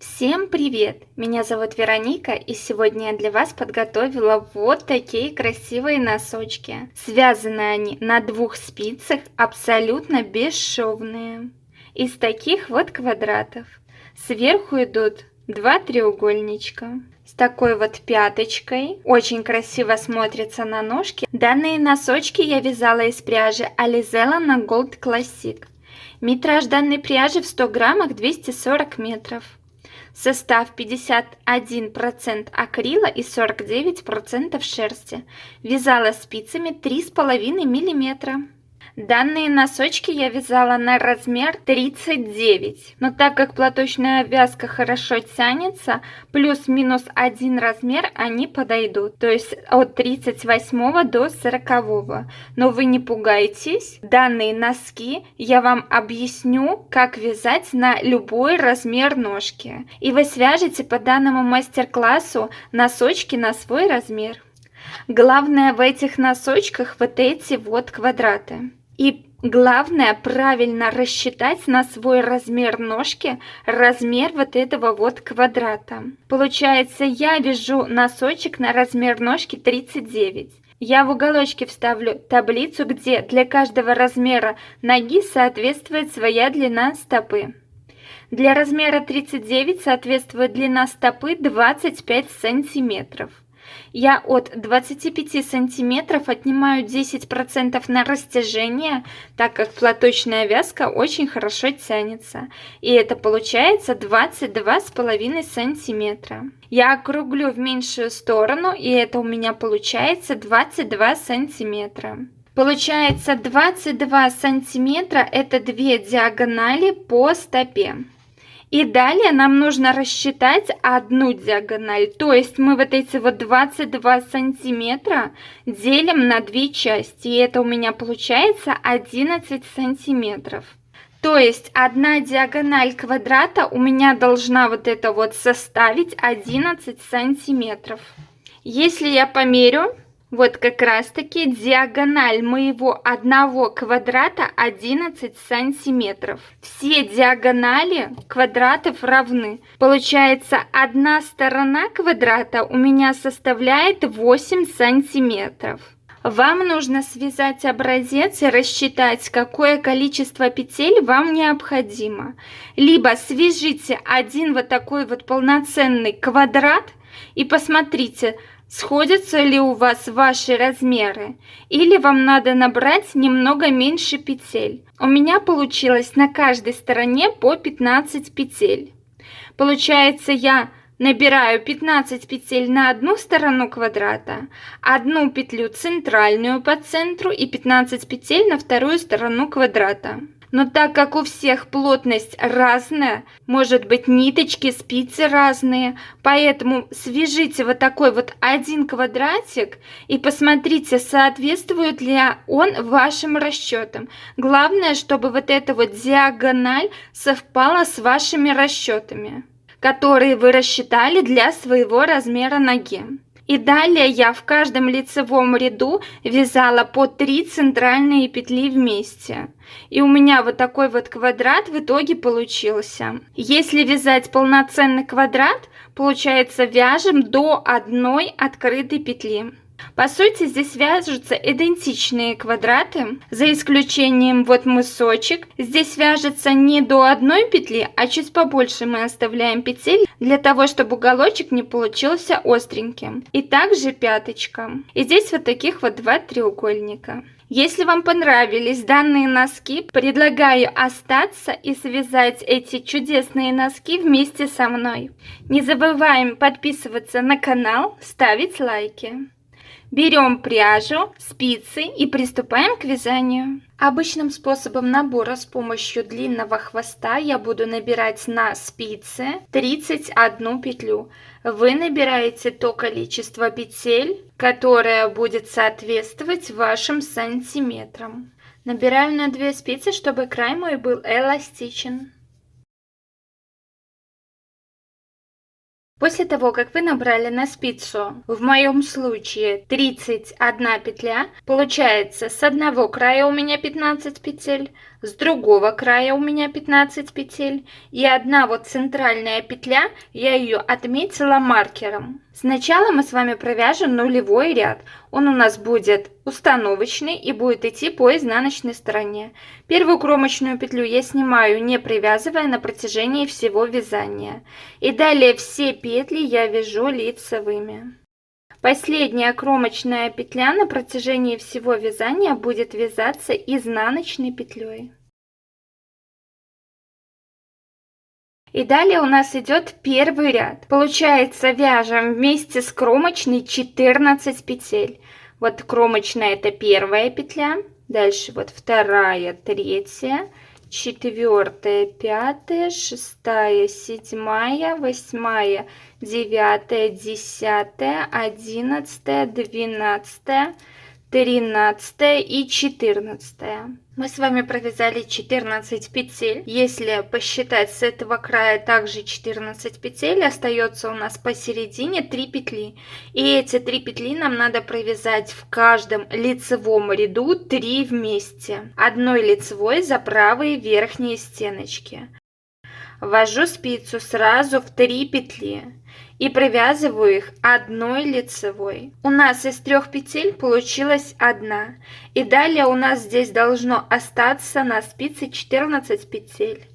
Всем привет! Меня зовут Вероника, и сегодня я для вас подготовила вот такие красивые носочки. Связаны они на двух спицах, абсолютно бесшовные. Из таких вот квадратов. Сверху идут два треугольничка. С такой вот пяточкой. Очень красиво смотрится на ножке. Данные носочки я вязала из пряжи Alizella на Gold Classic. Метраж данной пряжи в 100 граммах 240 метров. Состав 51% акрила и 49% шерсти. Вязала спицами 3,5 мм. Данные носочки я вязала на размер 39. Но так как платочная вязка хорошо тянется, плюс-минус один размер они подойдут. То есть от 38 до 40. Но вы не пугайтесь. Данные носки я вам объясню, как вязать на любой размер ножки. И вы свяжете по данному мастер-классу носочки на свой размер. Главное в этих носочках вот эти вот квадраты. И главное правильно рассчитать на свой размер ножки, размер вот этого вот квадрата. Получается, я вяжу носочек на размер ножки 39. Я в уголочке вставлю таблицу, где для каждого размера ноги соответствует своя длина стопы. Для размера 39 соответствует длина стопы 25 сантиметров. Я от 25 сантиметров отнимаю 10% на растяжение, так как платочная вязка очень хорошо тянется. И это получается 22,5 сантиметра. Я округлю в меньшую сторону, и это у меня получается 22 сантиметра. Получается 22 сантиметра, это 2 диагонали по стопе. И далее нам нужно рассчитать одну диагональ. То есть мы вот эти вот 22 сантиметра делим на две части. И это у меня получается 11 сантиметров. То есть одна диагональ квадрата у меня должна вот это вот составить 11 сантиметров. Если я померю, вот как раз таки диагональ моего одного квадрата 11 сантиметров. Все диагонали квадратов равны. Получается, одна сторона квадрата у меня составляет 8 сантиметров. Вам нужно связать образец и рассчитать, какое количество петель вам необходимо. Либо свяжите один вот такой вот полноценный квадрат и посмотрите, сходятся ли у вас ваши размеры, или вам надо набрать немного меньше петель. У меня получилось на каждой стороне по 15 петель. Получается, я набираю 15 петель на одну сторону квадрата, одну петлю центральную по центру и 15 петель на вторую сторону квадрата. Но так как у всех плотность разная, может быть ниточки, спицы разные, поэтому свяжите вот такой вот один квадратик и посмотрите, соответствует ли он вашим расчетам. Главное, чтобы вот эта вот диагональ совпала с вашими расчетами, которые вы рассчитали для своего размера ноги. И далее я в каждом лицевом ряду вязала по 3 центральные петли вместе. И у меня вот такой вот квадрат в итоге получился. Если вязать полноценный квадрат, получается, вяжем до одной открытой петли. По сути, здесь вяжутся идентичные квадраты, за исключением вот мысочек. Здесь вяжется не до одной петли, а чуть побольше мы оставляем петель, для того, чтобы уголочек не получился остреньким. И также пяточка. И здесь вот таких вот два треугольника. Если вам понравились данные носки, предлагаю остаться и связать эти чудесные носки вместе со мной. Не забываем подписываться на канал, ставить лайки. Берем пряжу, спицы и приступаем к вязанию. Обычным способом набора с помощью длинного хвоста я буду набирать на спицы 31 петлю. Вы набираете то количество петель, которое будет соответствовать вашим сантиметрам. Набираю на 2 спицы, чтобы край мой был эластичен. После того, как вы набрали на спицу, в моем случае 31 петля, получается с одного края у меня 15 петель, с другого края у меня 15 петель и одна вот центральная петля, я ее отметила маркером. Сначала мы с вами провяжем нулевой ряд. Он у нас будет установочный и будет идти по изнаночной стороне. Первую кромочную петлю я снимаю, не привязывая, на протяжении всего вязания. И далее все петли я вяжу лицевыми. Последняя кромочная петля на протяжении всего вязания будет вязаться изнаночной петлей. И далее у нас идет первый ряд. Получается, вяжем вместе с кромочной 14 петель. Вот кромочная — это первая петля, дальше вот вторая, третья, четвертая, пятая, шестая, седьмая, восьмая, девятая, десятая, одиннадцатая, двенадцатая, 13 и 14. Мы с вами провязали 14 петель. Если посчитать с этого края также 14 петель, остается у нас посередине 3 петли. И эти 3 петли нам надо провязать в каждом лицевом ряду 3 вместе. Одной лицевой за правые верхние стеночки. Ввожу спицу сразу в 3 петли и провязываю их одной лицевой. У нас из 3 петель получилась одна. И далее у нас здесь должно остаться на спице 14 петель.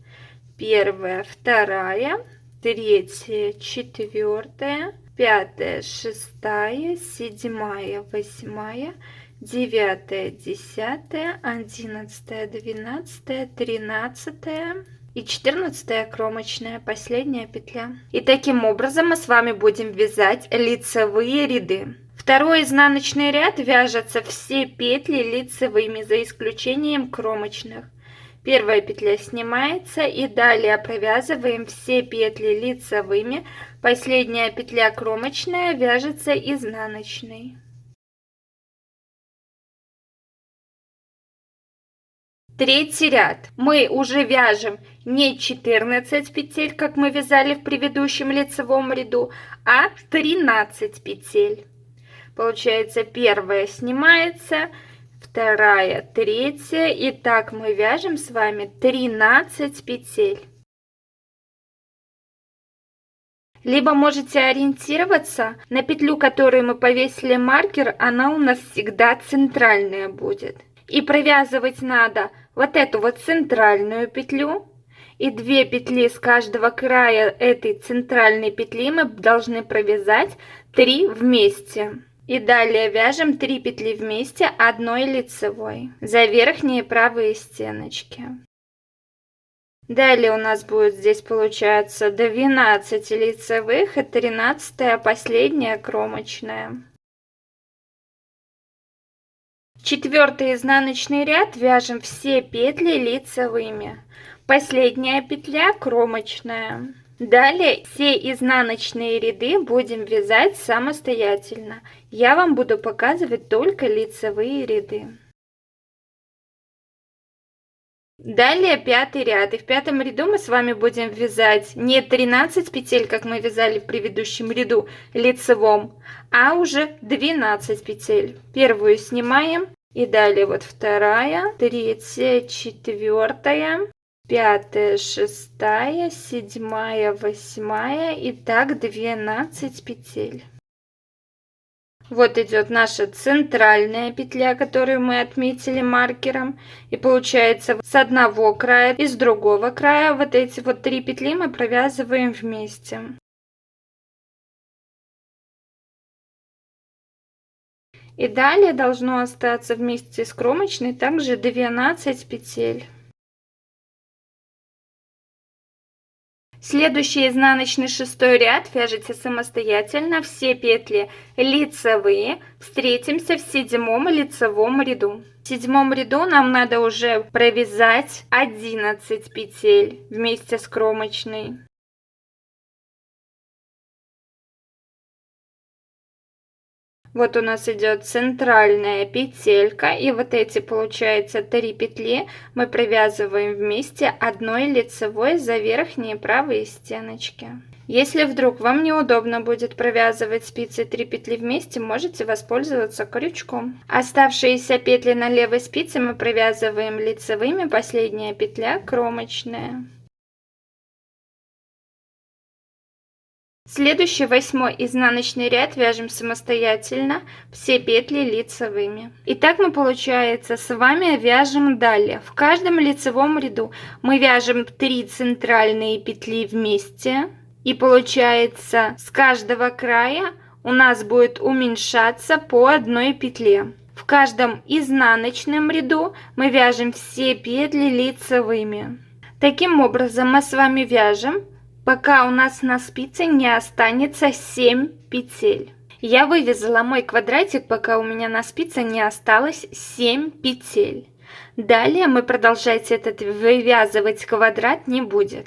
Первая, вторая, третья, четвертая, пятая, шестая, седьмая, восьмая, девятая, десятая, одиннадцатая, двенадцатая, тринадцатая и 14 кромочная, последняя петля. И таким образом мы с вами будем вязать лицевые ряды. Второй изнаночный ряд вяжется все петли лицевыми, за исключением кромочных. Первая петля снимается и далее провязываем все петли лицевыми. Последняя петля кромочная вяжется изнаночной. Третий ряд. Мы уже вяжем не 14 петель, как мы вязали в предыдущем лицевом ряду, а 13 петель. Получается, первая снимается, вторая, третья. И так мы вяжем с вами 13 петель. Либо можете ориентироваться на петлю, которую мы повесили маркер, она у нас всегда центральная будет. И провязывать надо вот эту вот центральную петлю, и 2 петли с каждого края этой центральной петли мы должны провязать 3 вместе. И далее вяжем 3 петли вместе одной лицевой за верхние правые стеночки. Далее у нас будет здесь получается 12 лицевых и 13 последняя кромочная. Четвертый изнаночный ряд вяжем все петли лицевыми. Последняя петля кромочная. Далее все изнаночные ряды будем вязать самостоятельно. Я вам буду показывать только лицевые ряды. Далее пятый ряд. И в пятом ряду мы с вами будем вязать не 13 петель, как мы вязали в предыдущем ряду лицевом, а уже 12 петель. Первую снимаем. И далее вот вторая, третья, четвертая, пятая, шестая, седьмая, восьмая и так 12 петель. Вот идет наша центральная петля, которую мы отметили маркером. И получается, с одного края и с другого края вот эти вот 3 петли мы провязываем вместе. И далее должно остаться вместе с кромочной также 12 петель. Следующий изнаночный шестой ряд вяжите самостоятельно, все петли лицевые. Встретимся в седьмом лицевом ряду. В седьмом ряду нам надо уже провязать 11 петель вместе с кромочной. Вот у нас идет центральная петелька, и вот эти, получается, 3 петли мы провязываем вместе одной лицевой за верхние правые стеночки. Если вдруг вам неудобно будет провязывать спицы 3 петли вместе, можете воспользоваться крючком. Оставшиеся петли на левой спице мы провязываем лицевыми, последняя петля кромочная. Следующий 8-й изнаночный ряд вяжем самостоятельно, все петли лицевыми. Итак, мы, получается, с вами вяжем далее. В каждом лицевом ряду мы вяжем 3 центральные петли вместе. И получается, с каждого края у нас будет уменьшаться по одной петле. В каждом изнаночном ряду мы вяжем все петли лицевыми. Таким образом мы с вами вяжем, пока у нас на спице не останется 7 петель. Я вывязала мой квадратик, пока у меня на спице не осталось 7 петель. Далее мы продолжать этот вывязывать квадрат не будем.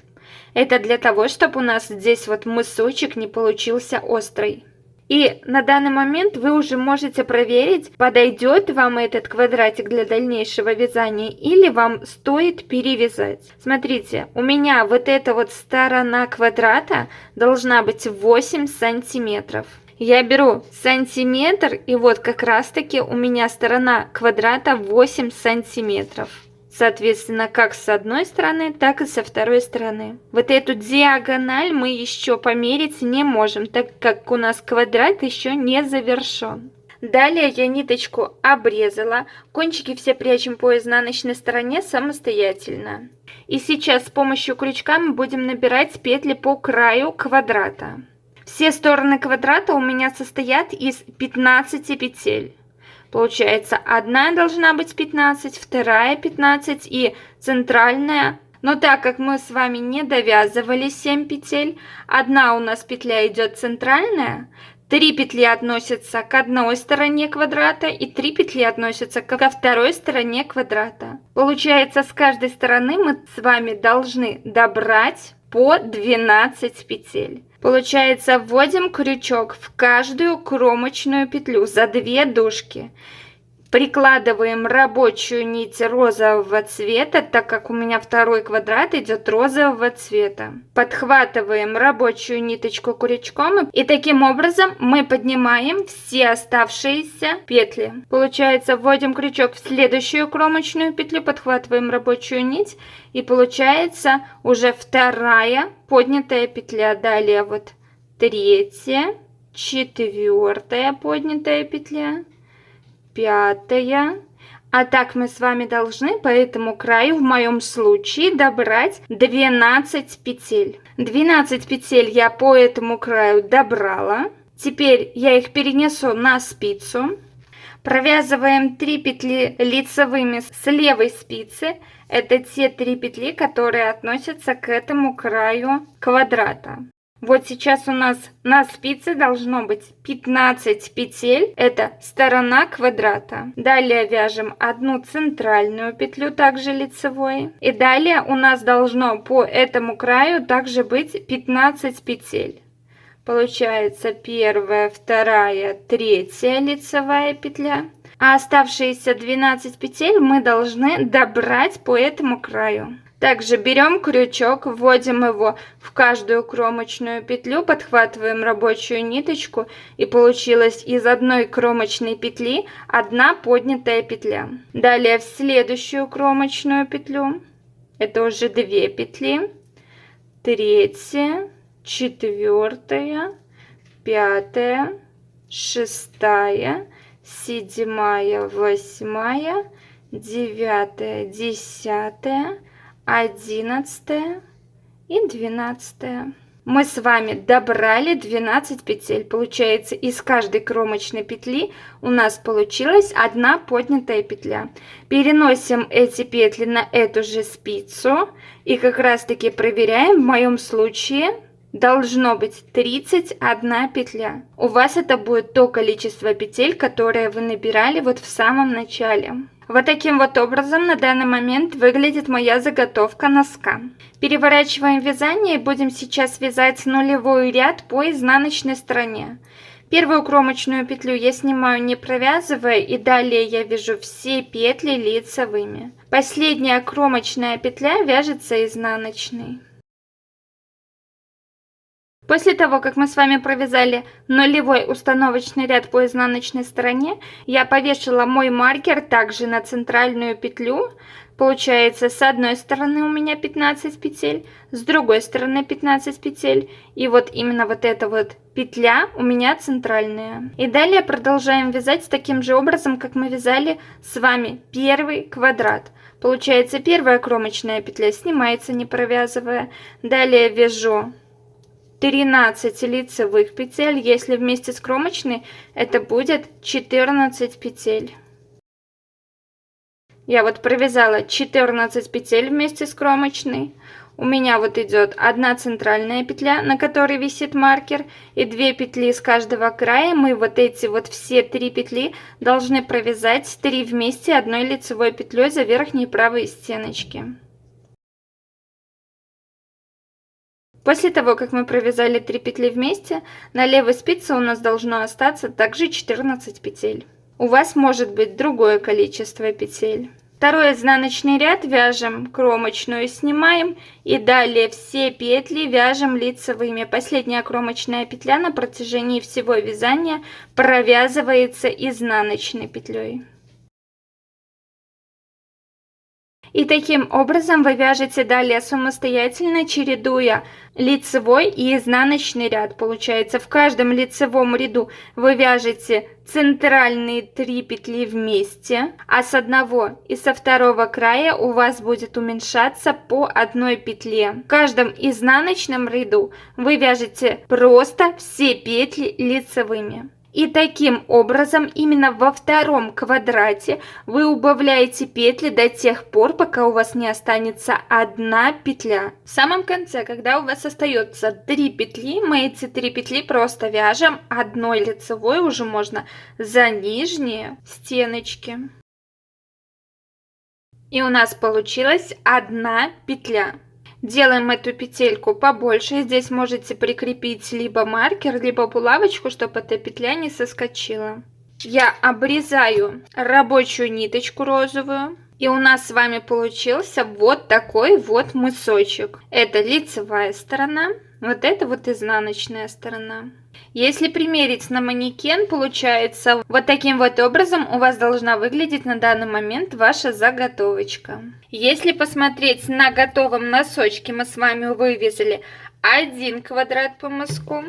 Это для того, чтобы у нас здесь вот мысочек не получился острый. И на данный момент вы уже можете проверить, подойдет вам этот квадратик для дальнейшего вязания или вам стоит перевязать. Смотрите, у меня вот эта вот сторона квадрата должна быть 8 сантиметров. Я беру сантиметр, и вот как раз таки у меня сторона квадрата 8 сантиметров. Соответственно, как с одной стороны, так и со второй стороны. Вот эту диагональ мы еще померить не можем, так как у нас квадрат еще не завершен. Далее я ниточку обрезала, кончики все прячем по изнаночной стороне самостоятельно. И сейчас с помощью крючка мы будем набирать петли по краю квадрата. Все стороны квадрата у меня состоят из 15 петель. Получается, одна должна быть 15, вторая 15 и центральная. Но так как мы с вами не довязывали 7 петель, одна у нас петля идет центральная, 3 петли относятся к одной стороне квадрата и 3 петли относятся ко второй стороне квадрата. Получается, с каждой стороны мы с вами должны добрать по 12 петель. Получается, вводим крючок в каждую кромочную петлю за 2 дужки. Прикладываем рабочую нить розового цвета, так как у меня второй квадрат идет розового цвета. Подхватываем рабочую ниточку крючком, и таким образом мы поднимаем все оставшиеся петли. Получается, вводим крючок в следующую кромочную петлю, подхватываем рабочую нить, и получается уже вторая поднятая петля. Далее вот третья, четвертая поднятая петля, пятая. А так мы с вами должны по этому краю в моем случае добрать 12 петель. 12 петель я по этому краю добрала. Теперь я их перенесу на спицу. Провязываем 3 петли лицевыми с левой спицы. Это те 3 петли, которые относятся к этому краю квадрата. Вот сейчас у нас на спице должно быть 15 петель, это сторона квадрата. Далее вяжем одну центральную петлю, также лицевой. И далее у нас должно по этому краю также быть 15 петель. Получается первая, вторая, третья лицевая петля. А оставшиеся 12 петель мы должны добрать по этому краю. Также берем крючок, вводим его в каждую кромочную петлю, подхватываем рабочую ниточку, и получилось из одной кромочной петли одна поднятая петля. Далее в следующую кромочную петлю, это уже 2 петли, третья, четвертая, пятая, шестая, седьмая, восьмая, девятая, десятая, 11 и 12. Мы с вами добрали 12 петель. Получается, из каждой кромочной петли у нас получилась одна поднятая петля. Переносим эти петли на эту же спицу и как раз таки проверяем. В моем случае должно быть 31 петля. У вас это будет то количество петель, которое вы набирали вот в самом начале. Вот таким вот образом на данный момент выглядит моя заготовка носка. Переворачиваем вязание и будем сейчас вязать нулевой ряд по изнаночной стороне. Первую кромочную петлю я снимаю не провязывая, и далее я вяжу все петли лицевыми. Последняя кромочная петля вяжется изнаночной. После того, как мы с вами провязали нулевой установочный ряд по изнаночной стороне, я повешала мой маркер также на центральную петлю. Получается, с одной стороны у меня 15 петель, с другой стороны 15 петель. И вот именно вот эта вот петля у меня центральная. И далее продолжаем вязать таким же образом, как мы вязали с вами первый квадрат. Получается, первая кромочная петля снимается, не провязывая. Далее вяжу 13 лицевых петель, если вместе с кромочной, это будет 14 петель. Я вот провязала 14 петель вместе с кромочной. У меня вот идет одна центральная петля, на которой висит маркер, и 2 петли с каждого края. Мы вот эти вот все 3 петли должны провязать 3 вместе одной лицевой петлей за верхние правые стеночки. После того, как мы провязали 3 петли вместе, на левой спице у нас должно остаться также 14 петель. У вас может быть другое количество петель. Второй изнаночный ряд вяжем кромочную, снимаем и далее все петли вяжем лицевыми. Последняя кромочная петля на протяжении всего вязания провязывается изнаночной петлей. И таким образом вы вяжете далее самостоятельно, чередуя лицевой и изнаночный ряд. Получается, в каждом лицевом ряду вы вяжете центральные 3 петли вместе, а с одного и со второго края у вас будет уменьшаться по одной петле. В каждом изнаночном ряду вы вяжете просто все петли лицевыми. И таким образом именно во втором квадрате вы убавляете петли до тех пор, пока у вас не останется одна петля. В самом конце, когда у вас остается 3 петли, мы эти 3 петли просто вяжем одной лицевой, уже можно за нижние стеночки. И у нас получилась одна петля. Делаем эту петельку побольше. Здесь можете прикрепить либо маркер, либо булавочку, чтобы эта петля не соскочила. Я обрезаю рабочую ниточку розовую. И у нас с вами получился вот такой вот мысочек. Это лицевая сторона, вот это вот изнаночная сторона. Если примерить на манекен, получается вот таким вот образом у вас должна выглядеть на данный момент ваша заготовочка. Если посмотреть на готовом носочке, мы с вами вывязали 1 квадрат по мыску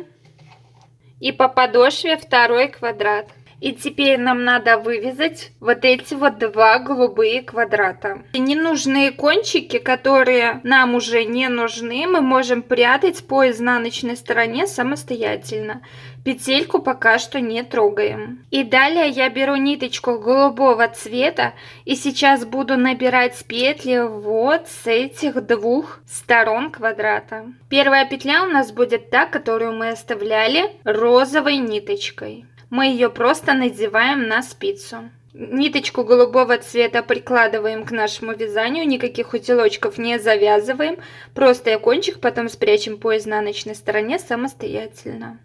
и по подошве 2 квадрат. И теперь нам надо вывязать вот эти вот 2 голубые квадрата. Ненужные кончики, которые нам уже не нужны, мы можем прятать по изнаночной стороне самостоятельно. Петельку пока что не трогаем. И далее я беру ниточку голубого цвета и сейчас буду набирать петли вот с этих 2 сторон квадрата. Первая петля у нас будет та, которую мы оставляли розовой ниточкой. Мы ее просто надеваем на спицу. Ниточку голубого цвета прикладываем к нашему вязанию, никаких узелочков не завязываем, просто и кончик потом спрячем по изнаночной стороне самостоятельно.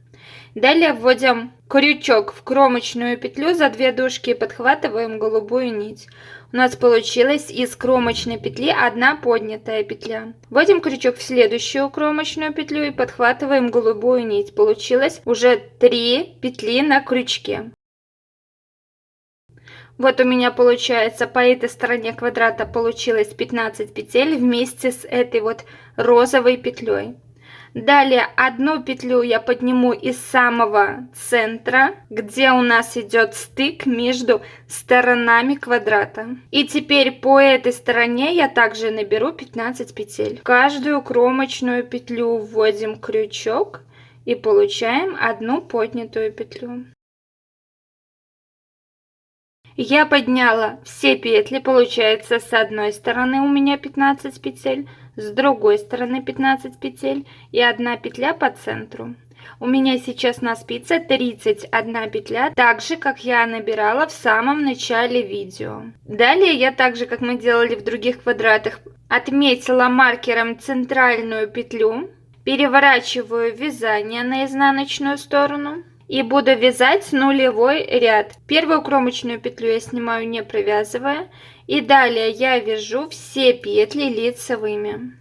Далее вводим крючок в кромочную петлю за 2 дужки и подхватываем голубую нить. У нас получилась из кромочной петли 1 поднятая петля. Вводим крючок в следующую кромочную петлю и подхватываем голубую нить. Получилось уже 3 петли на крючке. Вот у меня получается по этой стороне квадрата получилось 15 петель вместе с этой вот розовой петлей. Далее 1 петлю я подниму из самого центра, где у нас идет стык между сторонами квадрата. И теперь по этой стороне я также наберу 15 петель. В каждую кромочную петлю вводим крючок и получаем 1 поднятую петлю. Я подняла все петли, получается, с одной стороны у меня 15 петель, с другой стороны 15 петель и 1 петля по центру. У меня сейчас на спице 31 петля, так же как я набирала в самом начале видео. Далее я также, как мы делали в других квадратах, отметила маркером центральную петлю, переворачиваю вязание на изнаночную сторону. И буду вязать нулевой ряд. Первую кромочную петлю я снимаю, не провязывая. И далее я вяжу все петли лицевыми.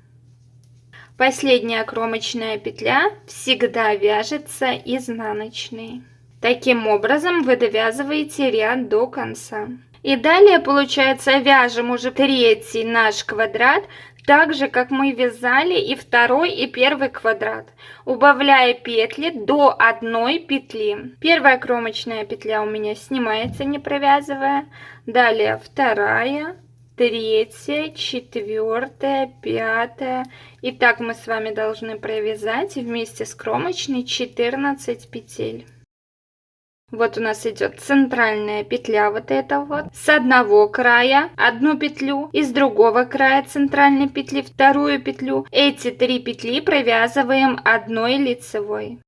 Последняя кромочная петля всегда вяжется изнаночной. Таким образом вы довязываете ряд до конца. И далее, получается, вяжем уже третий наш квадрат, так же, как мы вязали и второй, и первый квадрат, убавляя петли до одной петли. Первая кромочная петля у меня снимается, не провязывая. Далее вторая, третья, четвертая, пятая. И так мы с вами должны провязать вместе с кромочной 14 петель. Вот у нас идет центральная петля, вот эта вот. С одного края одну петлю, и с другого края центральной петли вторую петлю. Эти 3 петли провязываем одной лицевой.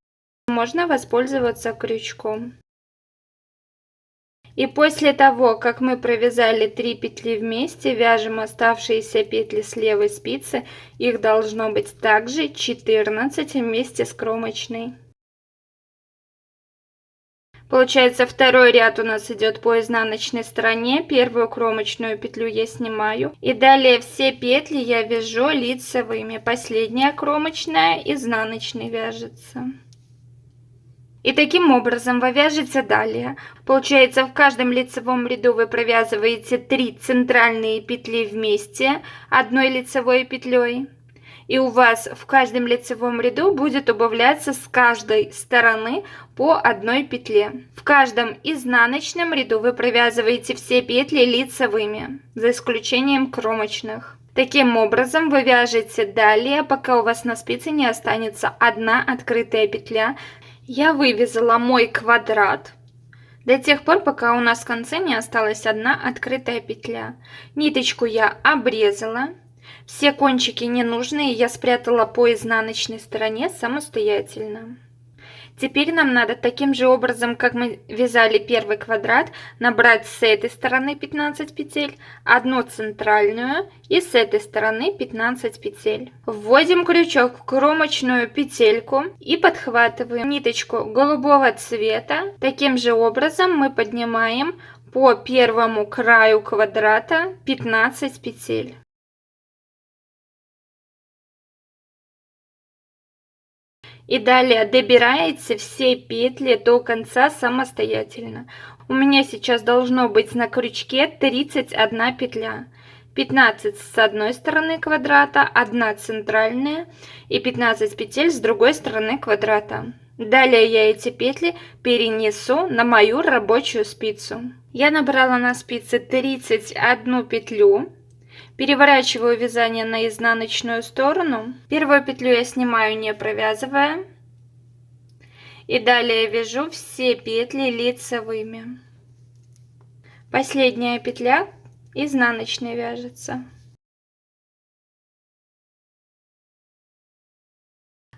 Можно воспользоваться крючком. И после того, как мы провязали 3 петли вместе, вяжем оставшиеся петли с левой спицы. Их должно быть также 14 вместе с кромочной. Получается, второй ряд у нас идет по изнаночной стороне. Первую кромочную петлю я снимаю. И далее все петли я вяжу лицевыми. Последняя кромочная изнаночной вяжется. И таким образом вы вяжете далее. Получается, в каждом лицевом ряду вы провязываете 3 центральные петли вместе одной лицевой петлей. И у вас в каждом лицевом ряду будет убавляться с каждой стороны по одной петле. В каждом изнаночном ряду вы провязываете все петли лицевыми, за исключением кромочных. Таким образом вы вяжете далее, пока у вас на спице не останется одна открытая петля. Я вывязала мой квадрат до тех пор, пока у нас в конце не осталась одна открытая петля. Ниточку я обрезала. Все кончики ненужные я спрятала по изнаночной стороне самостоятельно. Теперь нам надо таким же образом, как мы вязали первый квадрат, набрать с этой стороны 15 петель, одну центральную, и с этой стороны 15 петель. Вводим крючок в кромочную петельку и подхватываем ниточку голубого цвета. Таким же образом мы поднимаем по первому краю квадрата 15 петель. И далее добираете все петли до конца самостоятельно. У меня сейчас должно быть на крючке 31 петля. 15 с одной стороны квадрата, 1 центральная и 15 петель с другой стороны квадрата. Далее я эти петли перенесу на мою рабочую спицу. Я набрала на спице 31 петлю. Переворачиваю вязание на изнаночную сторону. Первую петлю я снимаю, не провязывая. И далее вяжу все петли лицевыми. Последняя петля изнаночной вяжется.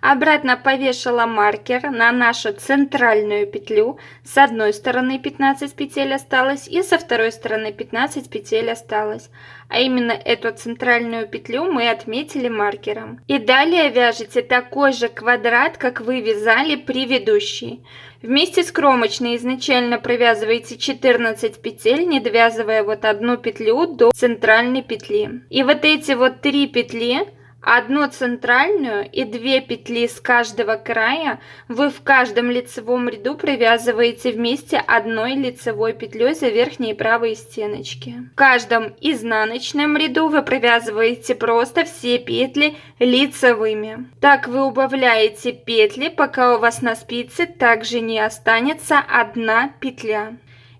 Обратно повешала маркер на нашу центральную петлю. С одной стороны 15 петель осталось и со второй стороны 15 петель осталось. А именно эту центральную петлю мы отметили маркером. И далее вяжете такой же квадрат, как вы вязали предыдущий. Вместе с кромочной изначально провязываете 14 петель, не довязывая вот одну петлю до центральной петли. И вот эти вот 3 петли, одну центральную и 2 петли с каждого края вы в каждом лицевом ряду провязываете вместе одной лицевой петлей за верхние правые стеночки. В каждом изнаночном ряду вы провязываете просто все петли лицевыми. Так вы убавляете петли, пока у вас на спице также не останется одна петля.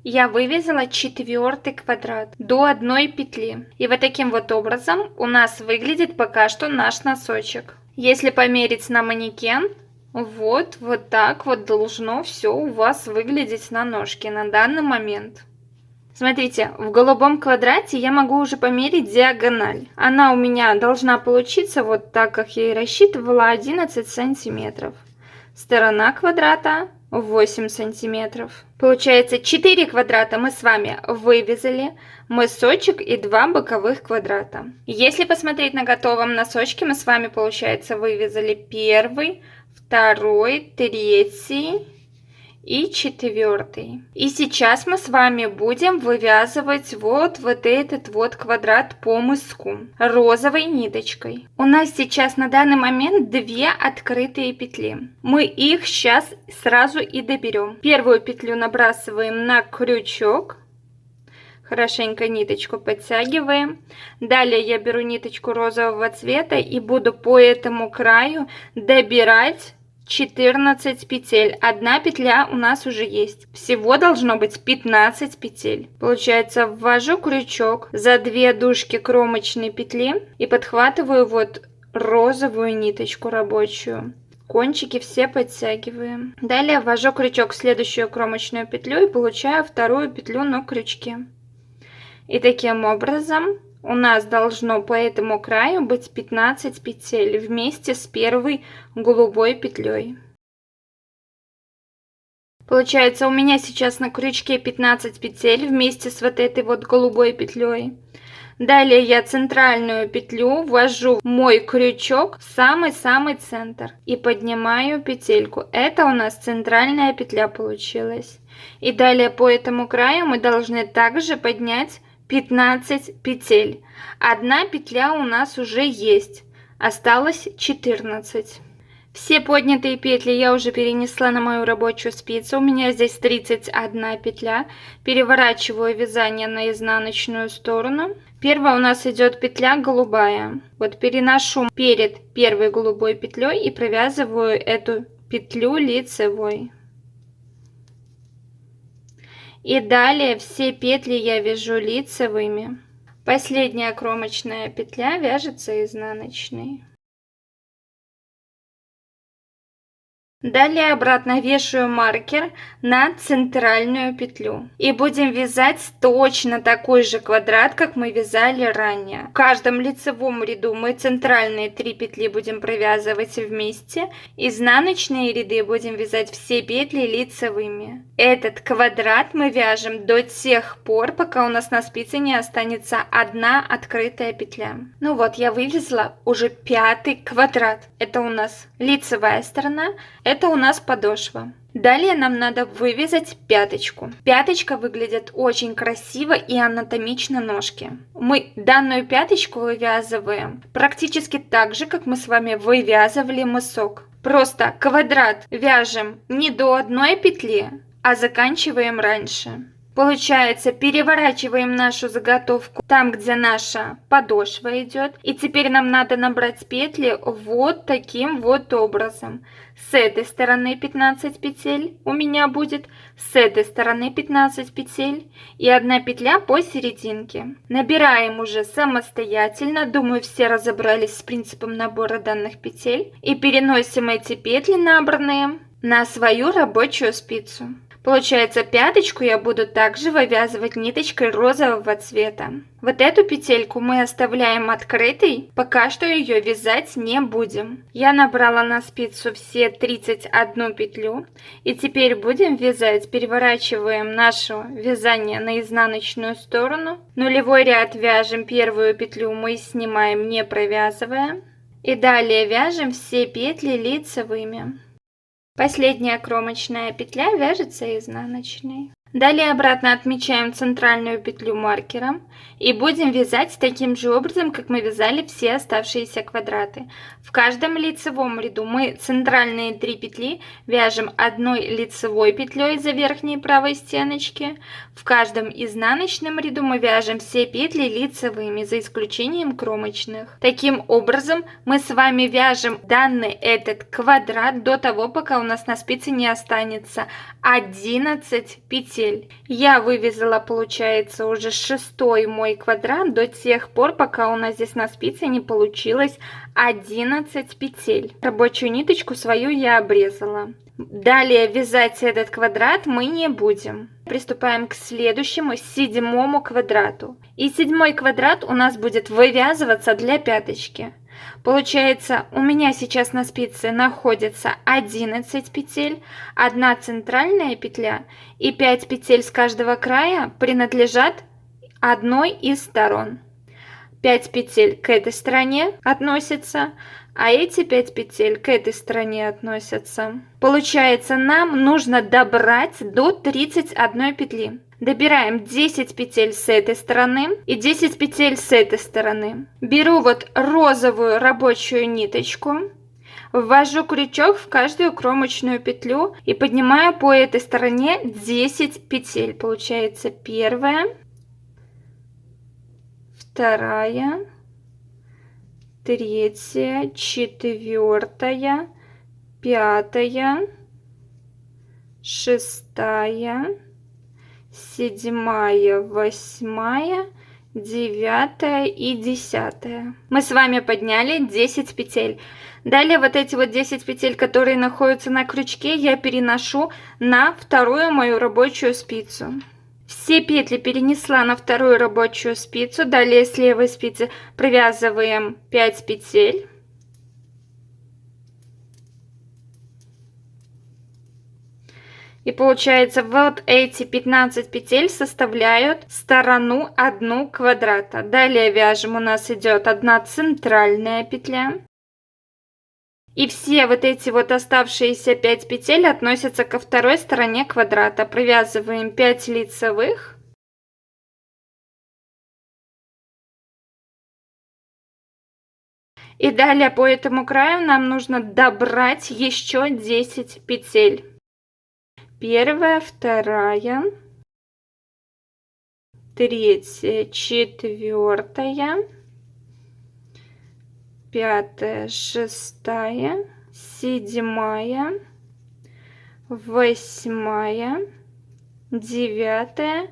Я вывязала 4 квадрат до одной петли. И вот таким вот образом у нас выглядит пока что наш носочек. Если померить на манекен, вот так вот должно все у вас выглядеть на ножке на данный момент. Смотрите, в голубом квадрате я могу уже померить диагональ. Она у меня должна получиться вот так, как я и рассчитывала, 11 сантиметров. Сторона квадрата 8 сантиметров. Получается 4 квадрата мы с вами вывязали, мысочек и 2 боковых квадрата. Если посмотреть на готовом носочке, мы с вами, получается, вывязали первый, второй, третий и 4. И сейчас мы с вами будем вывязывать вот этот вот квадрат по мыску розовой ниточкой. У нас сейчас на данный момент 2 открытые петли. Мы их сейчас сразу и доберем. Первую петлю набрасываем на крючок. Хорошенько ниточку подтягиваем. Далее я беру ниточку розового цвета и буду по этому краю добирать 14 петель. Одна петля у нас уже есть. Всего должно быть 15 петель. Получается, ввожу крючок за 2 дужки кромочной петли и подхватываю вот розовую ниточку рабочую. Кончики все подтягиваем. Далее ввожу крючок в следующую кромочную петлю и получаю вторую петлю на крючке. И таким образом у нас должно по этому краю быть 15 петель вместе с первой голубой петлей. Получается, у меня сейчас на крючке 15 петель вместе с вот этой вот голубой петлей. Далее я центральную петлю ввожу в мой крючок в самый-самый центр и поднимаю петельку. Это у нас центральная петля получилась. И далее по этому краю мы должны также поднять 15 петель. Одна петля у нас уже есть, осталось 14. Все поднятые петли я уже перенесла на мою рабочую спицу. У меня здесь 31 петля. Переворачиваю вязание на изнаночную сторону. Первая у нас идет петля голубая. Вот переношу перед первой голубой петлей и провязываю эту петлю лицевой. И далее все петли я вяжу лицевыми. Последняя кромочная петля вяжется изнаночной. Далее обратно вешаю маркер на центральную петлю. И будем вязать точно такой же квадрат, как мы вязали ранее. В каждом лицевом ряду мы центральные 3 петли будем провязывать вместе. Изнаночные ряды будем вязать все петли лицевыми. Этот квадрат мы вяжем до тех пор, пока у нас на спице не останется одна открытая петля. Ну вот, я вывязала уже 5-й квадрат. Это у нас лицевая сторона. Это у нас подошва. Далее нам надо вывязать пяточку. Пяточка выглядит очень красиво и анатомично ножки. Мы данную пяточку вывязываем практически так же, как мы с вами вывязывали мысок. Просто квадрат вяжем не до одной петли, а заканчиваем раньше. Получается, переворачиваем нашу заготовку там, где наша подошва идет. И теперь нам надо набрать петли вот таким вот образом. С этой стороны 15 петель у меня будет, с этой стороны 15 петель и 1 петля посерединке. Набираем уже самостоятельно, думаю, все разобрались с принципом набора данных петель. И переносим эти петли набранные на свою рабочую спицу. Получается, пяточку я буду также вывязывать ниточкой розового цвета. Вот эту петельку мы оставляем открытой, пока что ее вязать не будем. Я набрала на спицу все 31 петлю. И теперь будем вязать, переворачиваем наше вязание на изнаночную сторону. Нулевой ряд вяжем, первую петлю мы снимаем, не провязывая. И далее вяжем все петли лицевыми. Последняя кромочная петля вяжется изнаночной. Далее обратно отмечаем центральную петлю маркером и будем вязать таким же образом, как мы вязали все оставшиеся квадраты. В каждом лицевом ряду мы центральные 3 петли вяжем одной лицевой петлей за верхней правой стеночки. В каждом изнаночном ряду мы вяжем все петли лицевыми, за исключением кромочных. Таким образом мы с вами вяжем данный этот квадрат до того, пока у нас на спице не останется 11 петель. Я вывязала, получается, уже 6-й мой квадрат до тех пор, пока у нас здесь на спице не получилось 11 петель. Рабочую ниточку свою я обрезала. Далее вязать этот квадрат мы не будем. Приступаем к следующему, 7-му квадрату. И 7-й квадрат у нас будет вывязываться для пяточки. Получается, у меня сейчас на спице находится 11 петель, 1 центральная петля и 5 петель с каждого края принадлежат одной из сторон. 5 петель к этой стороне относятся, а эти 5 петель к этой стороне относятся. Получается, нам нужно добрать до 31 петли. Добираем 10 петель с этой стороны и 10 петель с этой стороны. Беру вот розовую рабочую ниточку, ввожу крючок в каждую кромочную петлю и поднимаю по этой стороне 10 петель. Получается первая, вторая, третья, четвертая, пятая, шестая, седьмая, восьмая, девятая и десятая. Мы с вами подняли 10 петель. Далее вот эти вот 10 петель, которые находятся на крючке, я переношу на вторую мою рабочую спицу. Все петли перенесла на вторую рабочую спицу. Далее с левой спицы провязываем 5 петель. И получается, вот эти 15 петель составляют сторону 1 квадрата. Далее вяжем, у нас идет 1 центральная петля. И все вот эти вот оставшиеся 5 петель относятся ко второй стороне квадрата. Провязываем 5 лицевых. И далее по этому краю нам нужно добрать еще 10 петель. Первая, вторая, третья, четвертая, пятая, шестая, седьмая, восьмая, девятая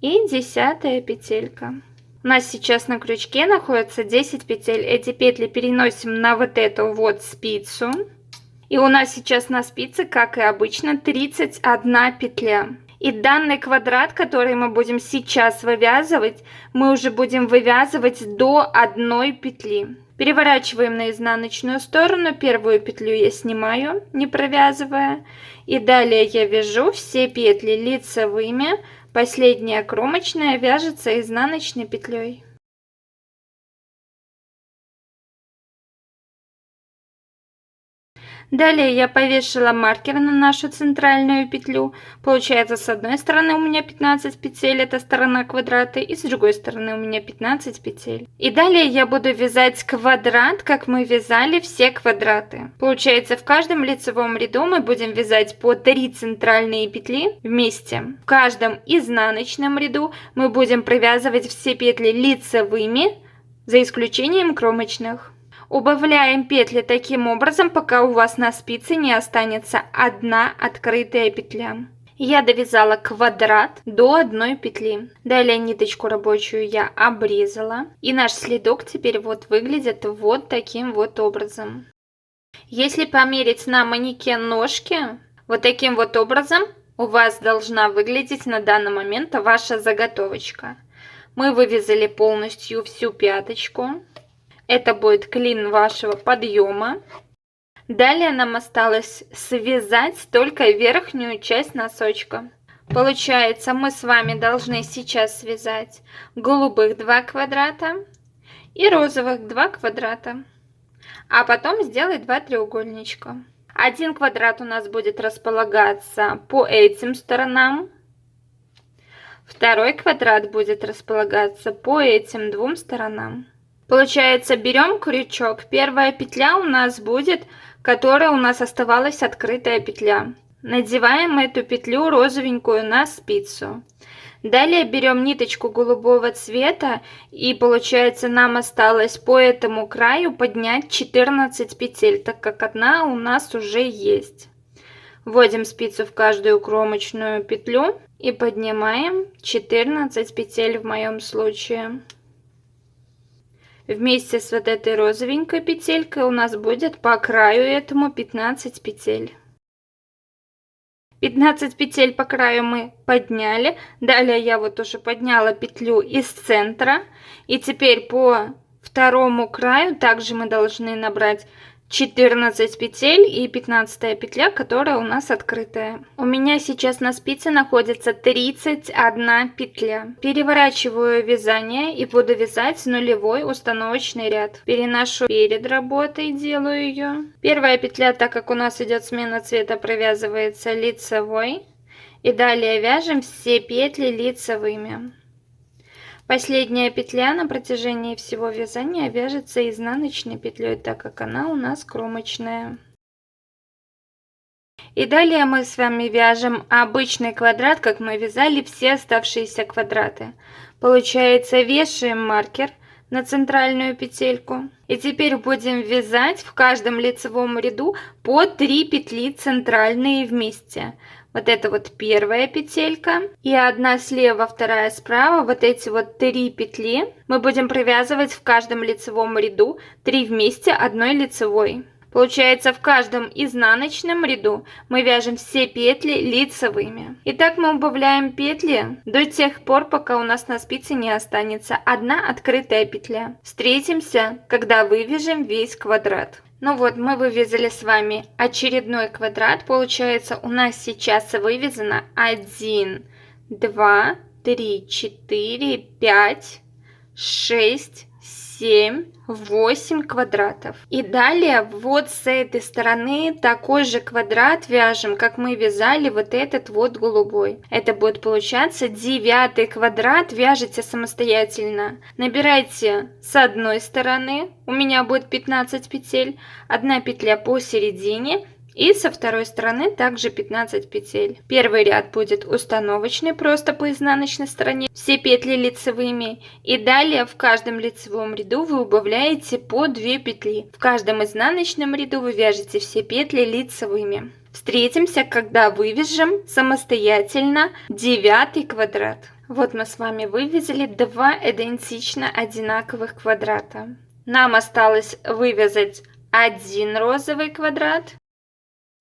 и 10-я петелька. У нас сейчас на крючке находится 10 петель. Эти петли переносим на вот эту вот спицу. И у нас сейчас на спице, как и обычно, 31 петля. И данный квадрат, который мы будем сейчас вывязывать, мы уже будем вывязывать до 1 петли. Переворачиваем на изнаночную сторону. Первую петлю я снимаю, не провязывая. И далее я вяжу все петли лицевыми. Последняя кромочная вяжется изнаночной петлей. Далее я повешала маркер на нашу центральную петлю. Получается, с одной стороны у меня 15 петель, это сторона квадрата, и с другой стороны у меня 15 петель. И далее я буду вязать квадрат, как мы вязали все квадраты. Получается, в каждом лицевом ряду мы будем вязать по 3 центральные петли вместе. В каждом изнаночном ряду мы будем провязывать все петли лицевыми, за исключением кромочных. Убавляем петли таким образом, пока у вас на спице не останется одна открытая петля. Я довязала квадрат до 1 петли. Далее ниточку рабочую я обрезала. И наш следок теперь вот выглядит вот таким вот образом. Если померить на манекен ножки, вот таким вот образом у вас должна выглядеть на данный момент ваша заготовочка. Мы вывязали полностью всю пяточку. Это будет клин вашего подъема. Далее нам осталось связать только верхнюю часть носочка. Получается, мы с вами должны сейчас связать голубых 2 квадрата и розовых 2 квадрата. А потом сделать 2 треугольничка. 1 квадрат у нас будет располагаться по этим сторонам. Второй квадрат будет располагаться по этим 2 сторонам. Получается, берем крючок. Первая петля у нас будет, которая у нас оставалась открытая петля. Надеваем эту петлю розовенькую на спицу. Далее берем ниточку голубого цвета, и получается, нам осталось по этому краю поднять 14 петель, так как одна у нас уже есть. Вводим спицу в каждую кромочную петлю и поднимаем 14 петель в моем случае. Вместе с вот этой розовенькой петелькой у нас будет по краю этому 15 петель. 15 петель по краю мы подняли. Далее я вот уже подняла петлю из центра. И теперь по второму краю также мы должны набрать 14 петель и 15 петля, которая у нас открытая. У меня сейчас на спице находится 31 петля. Переворачиваю вязание и буду вязать нулевой установочный ряд. Переношу перед работой, делаю ее. Первая петля, так как у нас идет смена цвета, провязывается лицевой. И далее вяжем все петли лицевыми. Последняя петля на протяжении всего вязания вяжется изнаночной петлей, так как она у нас кромочная. И далее мы с вами вяжем обычный квадрат, как мы вязали все оставшиеся квадраты. Получается, вешаем маркер на центральную петельку. И теперь будем вязать в каждом лицевом ряду по 3 петли центральные вместе. Вот это вот первая петелька и одна слева, вторая справа. Вот эти вот 3 петли мы будем провязывать в каждом лицевом ряду 3 вместе одной лицевой. Получается, в каждом изнаночном ряду мы вяжем все петли лицевыми. Итак, мы убавляем петли до тех пор, пока у нас на спице не останется одна открытая петля. Встретимся, когда вывяжем весь квадрат. Ну вот, мы вывязали с вами очередной квадрат. Получается, у нас сейчас вывязано 1, 2, 3, 4, 5, 6, 7, 8 квадратов. И далее вот с этой стороны такой же квадрат вяжем, как мы вязали вот этот вот голубой. Это будет получаться 9 квадрат. Вяжите самостоятельно. Набирайте с одной стороны, у меня будет 15 петель, одна петля посередине. И со второй стороны также 15 петель. Первый ряд будет установочный, просто по изнаночной стороне, все петли лицевыми. И далее в каждом лицевом ряду вы убавляете по 2 петли. В каждом изнаночном ряду вы вяжете все петли лицевыми. Встретимся, когда вывяжем самостоятельно 9 квадрат. Вот мы с вами вывязали 2 идентично одинаковых квадрата. Нам осталось вывязать один розовый квадрат.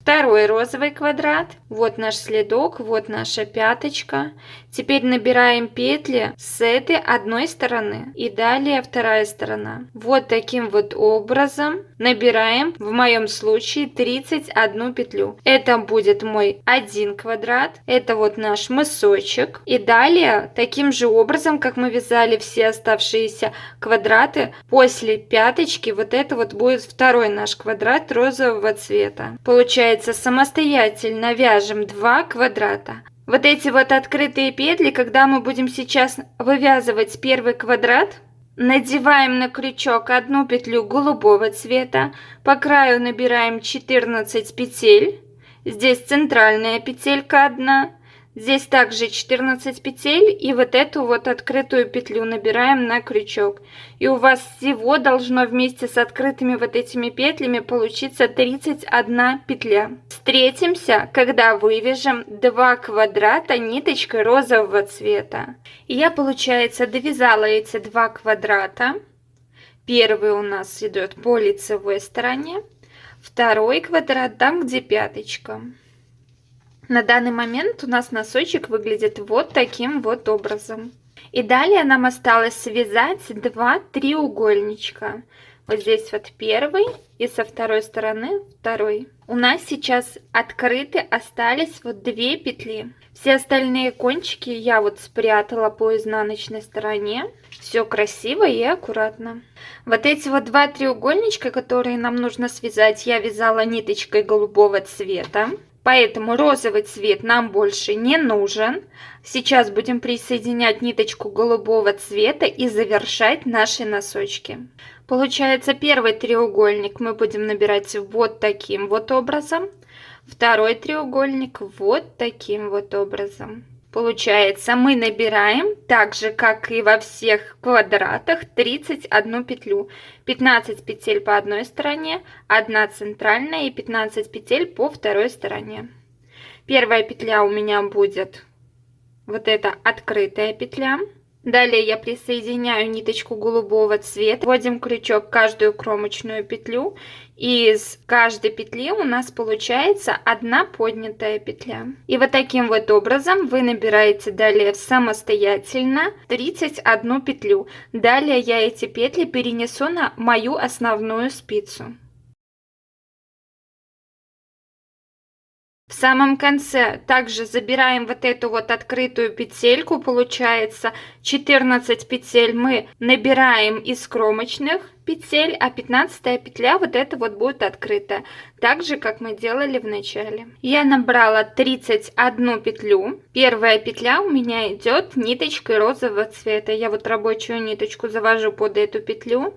Второй розовый квадрат, вот наш следок, вот наша пяточка. Теперь набираем петли с этой одной стороны и далее вторая сторона. Вот таким вот образом набираем, в моем случае, 31 петлю. Это будет мой один квадрат, это вот наш мысочек. И далее, таким же образом, как мы вязали все оставшиеся квадраты, после пяточки вот это вот будет второй наш квадрат розового цвета. Получается, самостоятельно вяжем 2 квадрата. Вот эти вот открытые петли, когда мы будем сейчас вывязывать первый квадрат, надеваем на крючок одну петлю голубого цвета, по краю набираем 14 петель, здесь центральная петелька одна, здесь также 14 петель, и вот эту вот открытую петлю набираем на крючок. И у вас всего должно вместе с открытыми вот этими петлями получиться 31 петля. Встретимся, когда вывяжем 2 квадрата ниточкой розового цвета. И я, получается, довязала эти 2 квадрата. Первый у нас идет по лицевой стороне, второй квадрат там, где пяточка. На данный момент у нас носочек выглядит вот таким вот образом. И далее нам осталось связать 2 треугольничка. Вот здесь вот первый и со второй стороны второй. У нас сейчас открыты остались вот 2 петли. Все остальные кончики я вот спрятала по изнаночной стороне. Все красиво и аккуратно. Вот эти вот 2 треугольничка, которые нам нужно связать, я вязала ниточкой голубого цвета. Поэтому розовый цвет нам больше не нужен. Сейчас будем присоединять ниточку голубого цвета и завершать наши носочки. Получается, первый треугольник мы будем набирать вот таким вот образом. Второй треугольник вот таким вот образом. Получается, мы набираем, так же как и во всех квадратах, 31 петлю. 15 петель по одной стороне, 1 центральная и 15 петель по второй стороне. Первая петля у меня будет вот эта открытая петля. Далее я присоединяю ниточку голубого цвета, вводим крючок в каждую кромочную петлю, и из каждой петли у нас получается 1 поднятая петля. И вот таким вот образом вы набираете далее самостоятельно 31 петлю. Далее я эти петли перенесу на мою основную спицу. В самом конце также забираем вот эту вот открытую петельку, получается 14 петель мы набираем из кромочных петель, а 15 петля вот эта вот будет открытая, так же как мы делали в начале. Я набрала 31 петлю. Первая петля у меня идет ниточкой розового цвета. Я вот рабочую ниточку завожу под эту петлю.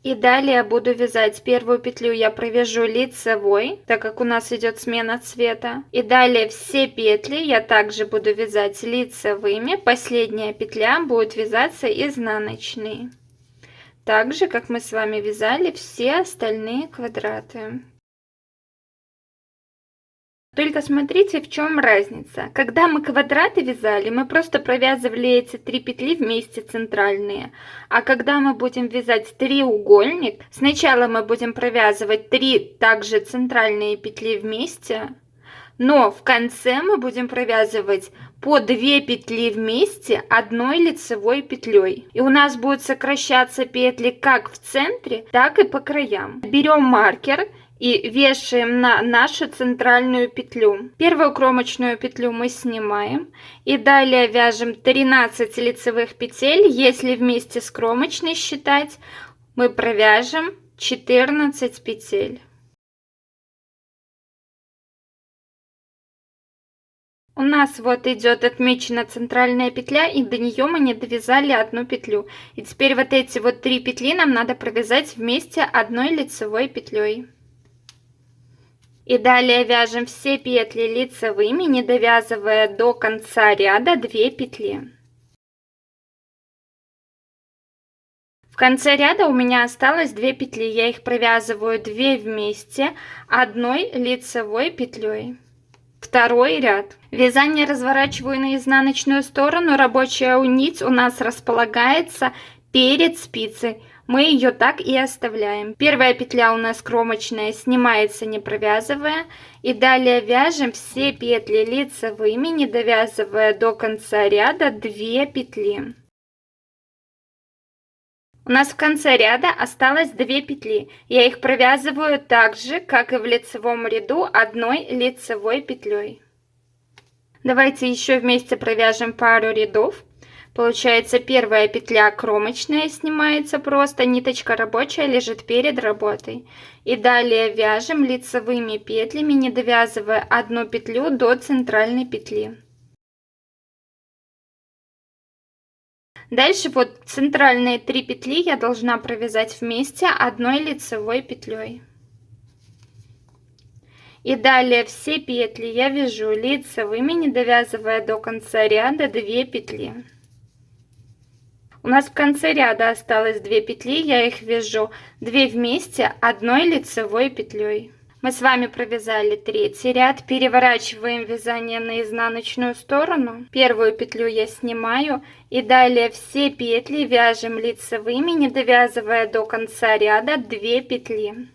И далее буду вязать. Первую петлю я провяжу лицевой, так как у нас идет смена цвета. И далее все петли я также буду вязать лицевыми. Последняя петля будет вязаться изнаночной. Так же, как мы с вами вязали все остальные квадраты. Только смотрите, в чем разница. Когда мы квадраты вязали, мы просто провязывали эти 3 петли вместе центральные. А когда мы будем вязать треугольник, сначала мы будем провязывать 3 также центральные петли вместе, но в конце мы будем провязывать по 2 петли вместе одной лицевой петлей. И у нас будут сокращаться петли как в центре, так и по краям. Берем маркер и вешаем на нашу центральную петлю. Первую кромочную петлю мы снимаем и далее вяжем 13 лицевых петель. Если вместе с кромочной считать, мы провяжем 14 петель. У нас вот идет отмечена центральная петля, и до нее мы не довязали одну петлю. И теперь вот эти вот 3 петли нам надо провязать вместе одной лицевой петлей. И далее вяжем все петли лицевыми, не довязывая до конца ряда 2 петли. В конце ряда у меня осталось 2 петли, я их провязываю 2 вместе одной лицевой петлей. Второй ряд. Вязание разворачиваю на изнаночную сторону, рабочая нить у нас располагается перед спицей. Мы ее так и оставляем. Первая петля у нас кромочная, снимается не провязывая. И далее вяжем все петли лицевыми, не довязывая до конца ряда 2 петли. У нас в конце ряда осталось 2 петли. Я их провязываю так же, как и в лицевом ряду, одной лицевой петлей. Давайте еще вместе провяжем пару рядов. Получается, первая петля кромочная снимается просто, ниточка рабочая лежит перед работой. И далее вяжем лицевыми петлями, не довязывая одну петлю до центральной петли. Дальше вот центральные 3 петли я должна провязать вместе одной лицевой петлей. И далее все петли я вяжу лицевыми, не довязывая до конца ряда 2 петли. У нас в конце ряда осталось 2 петли, я их вяжу 2 вместе одной лицевой петлей. Мы с вами провязали 3-й ряд, переворачиваем вязание на изнаночную сторону. Первую петлю я снимаю и далее все петли вяжем лицевыми, не довязывая до конца ряда 2 петли.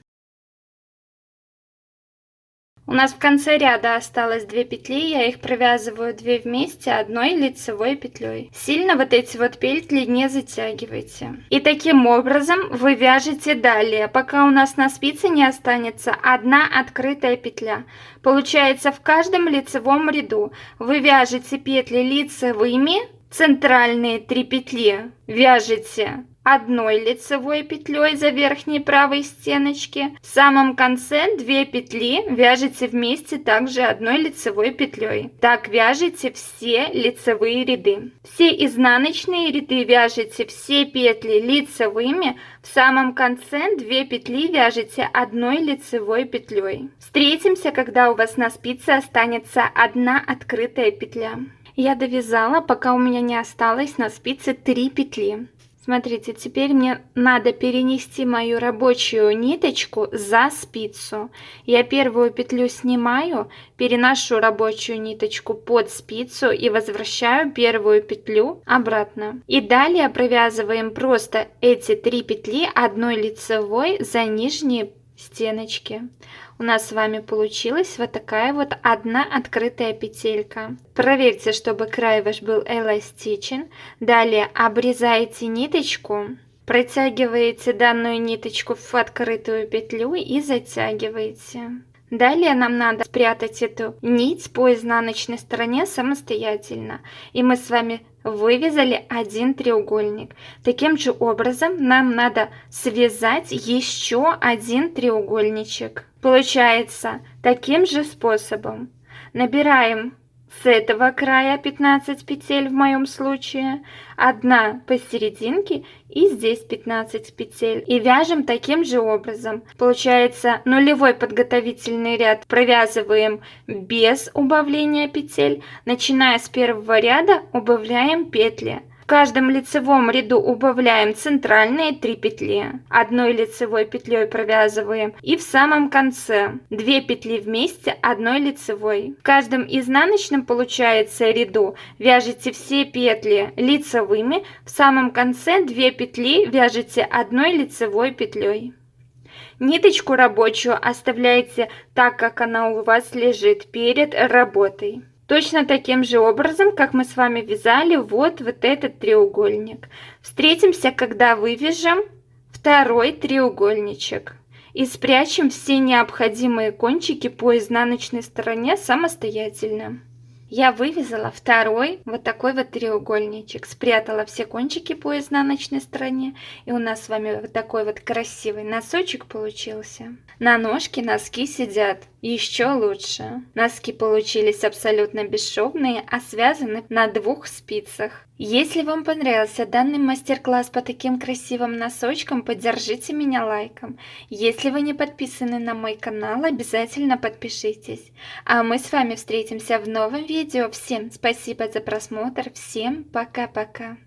У нас в конце ряда осталось 2 петли, я их провязываю 2 вместе одной лицевой петлей. Сильно вот эти вот петли не затягивайте. И таким образом вы вяжете далее, пока у нас на спице не останется одна открытая петля. Получается, в каждом лицевом ряду вы вяжете петли лицевыми, центральные 3 петли вяжете одной лицевой петлей за верхней правой стеночки. В самом конце 2 петли вяжете вместе также одной лицевой петлей. Так вяжете все лицевые ряды. Все изнаночные ряды вяжете все петли лицевыми. В самом конце 2 петли вяжете одной лицевой петлей. Встретимся, когда у вас на спице останется одна открытая петля. Я довязала, пока у меня не осталось на спице 3 петли. Смотрите, теперь мне надо перенести мою рабочую ниточку за спицу. Я первую петлю снимаю, переношу рабочую ниточку под спицу и возвращаю первую петлю обратно. И далее провязываем просто эти 3 петли одной лицевой за нижние стеночки. У нас с вами получилась вот такая вот одна открытая петелька. Проверьте, чтобы край ваш был эластичен. Далее обрезаете ниточку, протягиваете данную ниточку в открытую петлю и затягиваете. Далее нам надо спрятать эту нить по изнаночной стороне самостоятельно. И мы с вами вывязали один треугольник. Таким же образом нам надо связать еще один треугольничек. Получается таким же способом. Набираем с этого края 15 петель в моем случае, одна посерединке и здесь 15 петель. И вяжем таким же образом. Получается нулевой подготовительный ряд провязываем без убавления петель. Начиная с первого ряда убавляем петли. В каждом лицевом ряду убавляем центральные 3 петли, одной лицевой петлей провязываем и в самом конце 2 петли вместе одной лицевой. В каждом изнаночном получается ряду вяжете все петли лицевыми, в самом конце 2 петли вяжете одной лицевой петлей. Ниточку рабочую оставляете так, как она у вас лежит перед работой. Точно таким же образом, как мы с вами вязали вот этот треугольник. Встретимся, когда вывяжем второй треугольничек. И спрячем все необходимые кончики по изнаночной стороне самостоятельно. Я вывязала второй вот такой вот треугольничек, спрятала все кончики по изнаночной стороне, и у нас с вами вот такой вот красивый носочек получился. На ножке носки сидят еще лучше. Носки получились абсолютно бесшовные, а связаны на 2 спицах. Если вам понравился данный мастер-класс по таким красивым носочкам, поддержите меня лайком. Если вы не подписаны на мой канал, обязательно подпишитесь. А мы с вами встретимся в новом видео. Всем спасибо за просмотр, всем пока-пока.